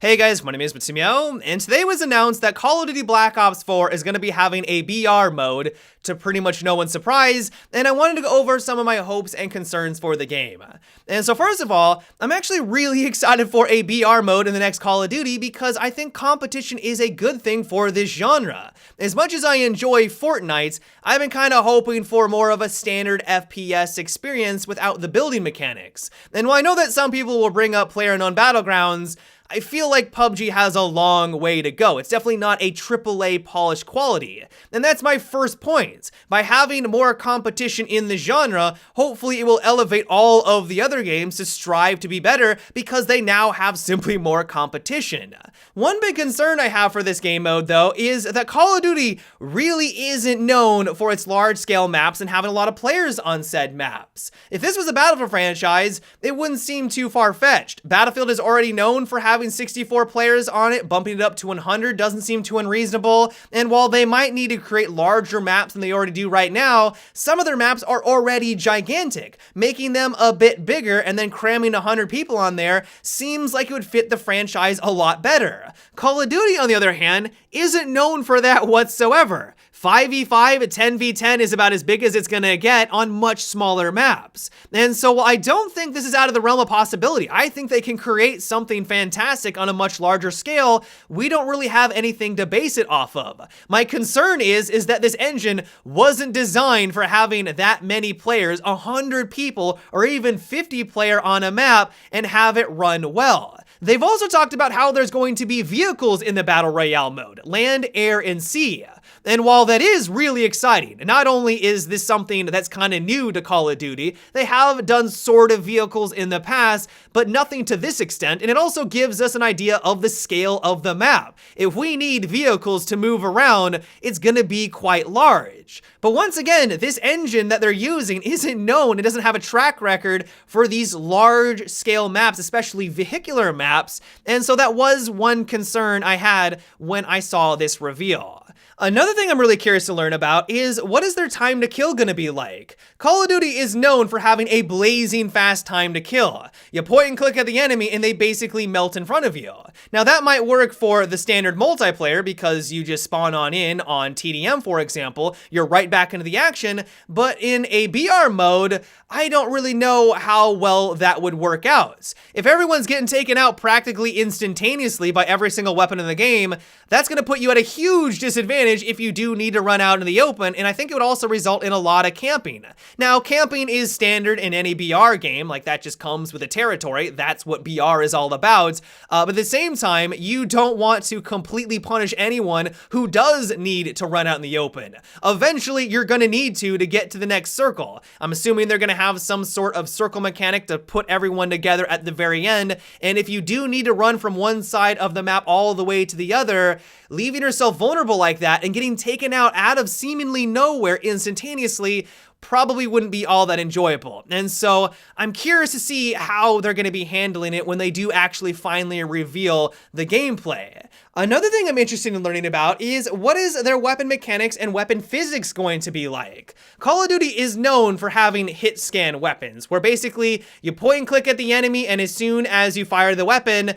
Hey guys, my name is Matsumiyo, and today was announced that Call of Duty Black Ops 4 is going to be having a BR mode, to pretty much no one's surprise, and I wanted to go over some of my hopes and concerns for the game. And so first of all, I'm actually really excited for a BR mode in the next Call of Duty because I think competition is a good thing for this genre. As much as I enjoy Fortnite, I've been kind of hoping for more of a standard FPS experience without the building mechanics. And while I know that some people will bring up PlayerUnknown's Battlegrounds, I feel like PUBG has a long way to go. It's definitely not a AAA polished quality. And that's my first point. By having more competition in the genre, hopefully it will elevate all of the other games to strive to be better because they now have simply more competition. One big concern I have for this game mode though is that Call of Duty really isn't known for its large scale maps and having a lot of players on said maps. If this was a Battlefield franchise, it wouldn't seem too far-fetched. Battlefield is already known for having 64 players on it, bumping it up to 100 doesn't seem too unreasonable, and while they might need to create larger maps than they already do right now, some of their maps are already gigantic. Making them a bit bigger and then cramming 100 people on there seems like it would fit the franchise a lot better. Call of Duty, on the other hand, isn't known for that whatsoever. 5v5 at 10v10 is about as big as it's gonna get on much smaller maps. And so while I don't think this is out of the realm of possibility, I think they can create something fantastic on a much larger scale. We don't really have anything to base it off of. My concern is that this engine wasn't designed for having that many players, 100 people, or even 50 player on a map and have it run well. They've also talked about how there's going to be vehicles in the Battle Royale mode, land, air, and sea. And while that is really exciting, not only is this something that's kind of new to Call of Duty, they have done sort of vehicles in the past, but nothing to this extent, and it also gives us an idea of the scale of the map. If we need vehicles to move around, it's gonna be quite large. But once again, this engine that they're using isn't known, it doesn't have a track record for these large scale maps, especially vehicular maps, and so that was one concern I had when I saw this reveal. Another thing I'm really curious to learn about is what is their time to kill gonna be like? Call of Duty is known for having a blazing fast time to kill. You point and click at the enemy and they basically melt in front of you. Now that might work for the standard multiplayer because you just spawn in on TDM, for example, you're right back into the action, but in a BR mode, I don't really know how well that would work out. If everyone's getting taken out practically instantaneously by every single weapon in the game, that's gonna put you at a huge disadvantage if you do need to run out in the open, and I think it would also result in a lot of camping. Now, camping is standard in any BR game, like that just comes with the territory, that's what BR is all about, but at the same time, you don't want to completely punish anyone who does need to run out in the open. Eventually, you're gonna need to get to the next circle. I'm assuming they're gonna have some sort of circle mechanic to put everyone together at the very end, and if you do need to run from one side of the map all the way to the other, leaving yourself vulnerable like that and getting taken out of seemingly nowhere instantaneously probably wouldn't be all that enjoyable. And so I'm curious to see how they're going to be handling it when they do actually finally reveal the gameplay. Another thing I'm interested in learning about is what is their weapon mechanics and weapon physics going to be like? Call of Duty is known for having hit scan weapons, where basically you point and click at the enemy and as soon as you fire the weapon,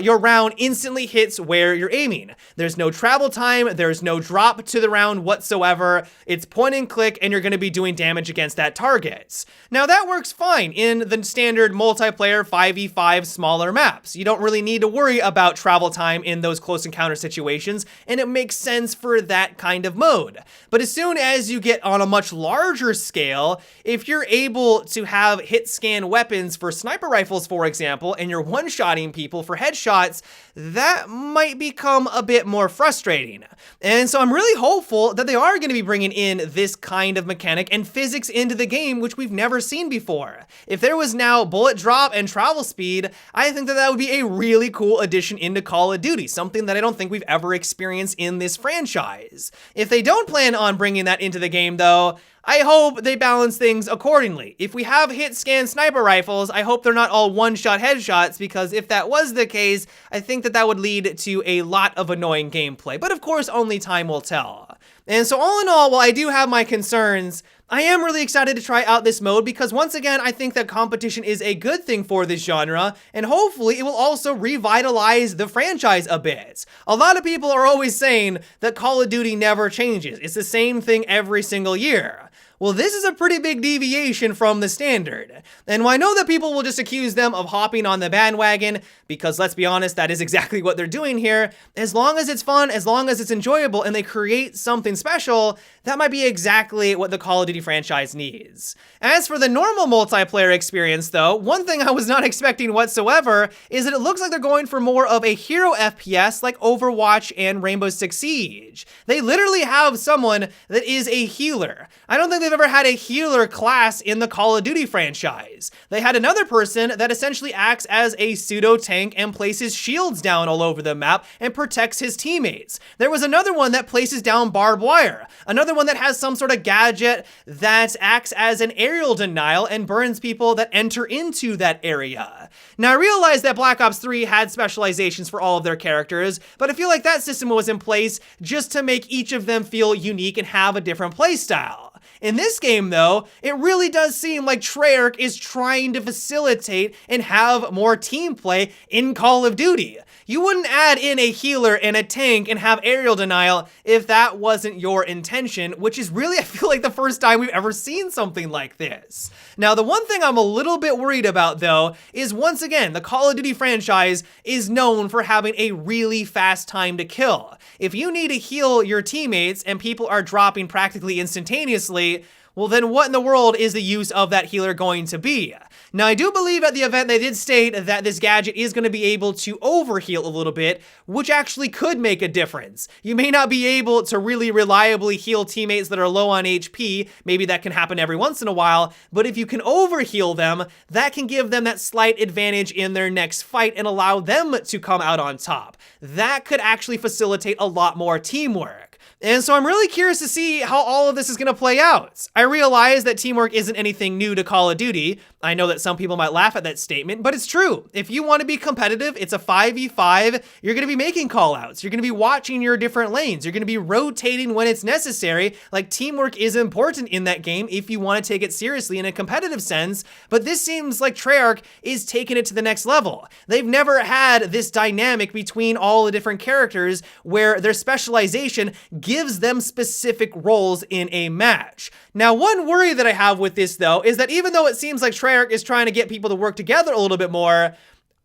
your round instantly hits where you're aiming. There's no travel time, there's no drop to the round whatsoever, it's point and click and you're going to be doing damage against that target. Now that works fine in the standard multiplayer 5v5 smaller maps. You don't really need to worry about travel time in those close encounter situations, and it makes sense for that kind of mode. But as soon as you get on a much larger scale, if you're able to have hit scan weapons for sniper rifles, for example, and you're one-shotting people for headshots, that might become a bit more frustrating. And so I'm really hopeful that they are going to be bringing in this kind of mechanic and physics into the game, which we've never seen before. If there was now bullet drop and travel speed, I think that would be a really cool addition into Call of Duty, something that I don't think we've ever experienced in this franchise. If they don't plan on bringing that into the game though, I hope they balance things accordingly. If we have hit scan sniper rifles, I hope they're not all one-shot headshots, because if that was the case, I think that would lead to a lot of annoying gameplay. But of course, only time will tell. And so all in all, while I do have my concerns, I am really excited to try out this mode because once again, I think that competition is a good thing for this genre, and hopefully it will also revitalize the franchise a bit. A lot of people are always saying that Call of Duty never changes. It's the same thing every single year. Well, this is a pretty big deviation from the standard. And while I know that people will just accuse them of hopping on the bandwagon, because let's be honest, that is exactly what they're doing here, as long as it's fun, as long as it's enjoyable, and they create something special, that might be exactly what the Call of Duty franchise needs. As for the normal multiplayer experience though, one thing I was not expecting whatsoever is that it looks like they're going for more of a hero FPS like Overwatch and Rainbow Six Siege. They literally have someone that is a healer. I don't think they've ever had a healer class in the Call of Duty franchise. They had another person that essentially acts as a pseudo tank and places shields down all over the map and protects his teammates. There was another one that places down barbed wire. Another one that has some sort of gadget that acts as an aerial denial and burns people that enter into that area. Now I realize that Black Ops 3 had specializations for all of their characters, but I feel like that system was in place just to make each of them feel unique and have a different playstyle. In this game, though, it really does seem like Treyarch is trying to facilitate and have more team play in Call of Duty. You wouldn't add in a healer and a tank and have aerial denial if that wasn't your intention, which is really, I feel like, the first time we've ever seen something like this. Now, the one thing I'm a little bit worried about, though, is once again, the Call of Duty franchise is known for having a really fast time to kill. If you need to heal your teammates and people are dropping practically instantaneously, well then what in the world is the use of that healer going to be? Now I do believe at the event they did state that this gadget is going to be able to overheal a little bit, which actually could make a difference. You may not be able to really reliably heal teammates that are low on HP, maybe that can happen every once in a while, but if you can overheal them, that can give them that slight advantage in their next fight and allow them to come out on top. That could actually facilitate a lot more teamwork. And so I'm really curious to see how all of this is going to play out. I realize that teamwork isn't anything new to Call of Duty. I know that some people might laugh at that statement, but it's true. If you want to be competitive, it's a 5v5. You're going to be making callouts. You're going to be watching your different lanes. You're going to be rotating when it's necessary. Like, teamwork is important in that game if you want to take it seriously in a competitive sense, but this seems like Treyarch is taking it to the next level. They've never had this dynamic between all the different characters where their specialization gives them specific roles in a match. Now, one worry that I have with this, though, is that even though it seems like Treyarch is trying to get people to work together a little bit more,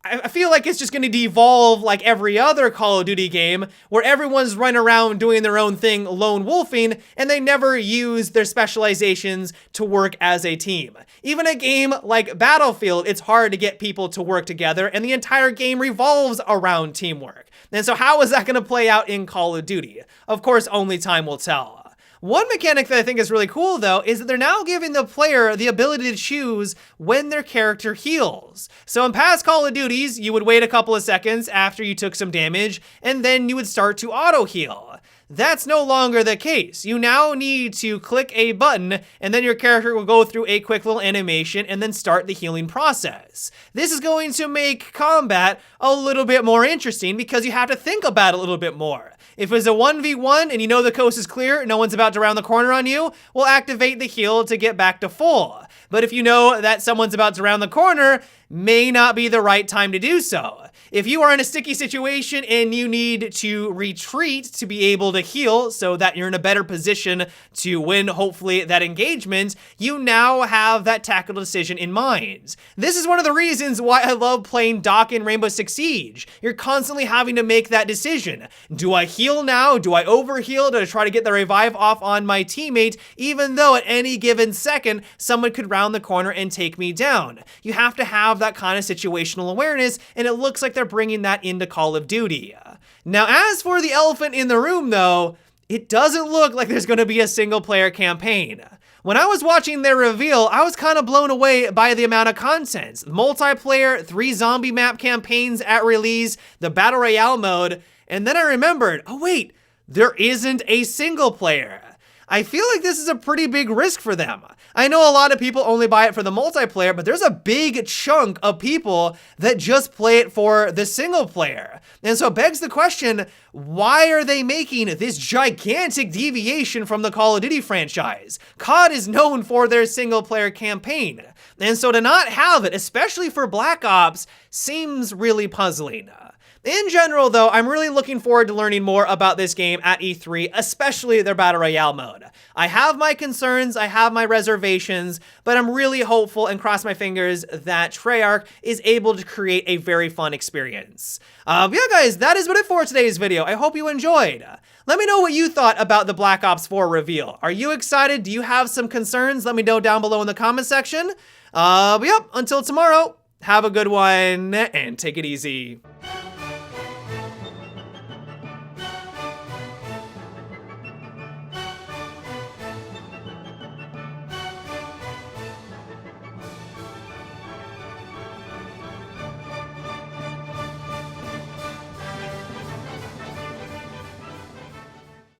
I feel like it's just going to devolve like every other Call of Duty game where everyone's running around doing their own thing, lone wolfing, and they never use their specializations to work as a team. Even a game like Battlefield, it's hard to get people to work together, and the entire game revolves around teamwork. And so how is that going to play out in Call of Duty? Of course, only time will tell. One mechanic that I think is really cool, though, is that they're now giving the player the ability to choose when their character heals. So in past Call of Duties, you would wait a couple of seconds after you took some damage, and then you would start to auto-heal. That's no longer the case. You now need to click a button, and then your character will go through a quick little animation and then start the healing process. This is going to make combat a little bit more interesting because you have to think about it a little bit more. If it's a 1v1 and you know the coast is clear, no one's about to round the corner on you, we'll activate the heal to get back to full. But if you know that someone's about to round the corner, may not be the right time to do so. If you are in a sticky situation and you need to retreat to be able to heal so that you're in a better position to win, hopefully, that engagement, you now have that tactical decision in mind. This is one of the reasons why I love playing Doc in Rainbow Six Siege. You're constantly having to make that decision. Do I heal now? Do I overheal? Do I try to get the revive off on my teammate, even though at any given second, someone could round the corner and take me down? You have to have that kind of situational awareness, and it looks like they're bringing that into Call of Duty. Now, as for the elephant in the room, though, it doesn't look like there's going to be a single-player campaign. When I was watching their reveal, I was kind of blown away by the amount of content. Multiplayer, 3 zombie map campaigns at release, the Battle Royale mode, and then I remembered, oh wait, there isn't a single player. I feel like this is a pretty big risk for them. I know a lot of people only buy it for the multiplayer, but there's a big chunk of people that just play it for the single player. And so it begs the question, why are they making this gigantic deviation from the Call of Duty franchise? COD is known for their single player campaign. And so to not have it, especially for Black Ops, seems really puzzling. In general, though, I'm really looking forward to learning more about this game at E3, especially their Battle Royale mode. I have my concerns, I have my reservations, but I'm really hopeful and cross my fingers that Treyarch is able to create a very fun experience. But yeah, guys, that is what it for today's video. I hope you enjoyed. Let me know what you thought about the Black Ops 4 reveal. Are you excited? Do you have some concerns? Let me know down below in the comment section. But yep, until tomorrow, have a good one and take it easy.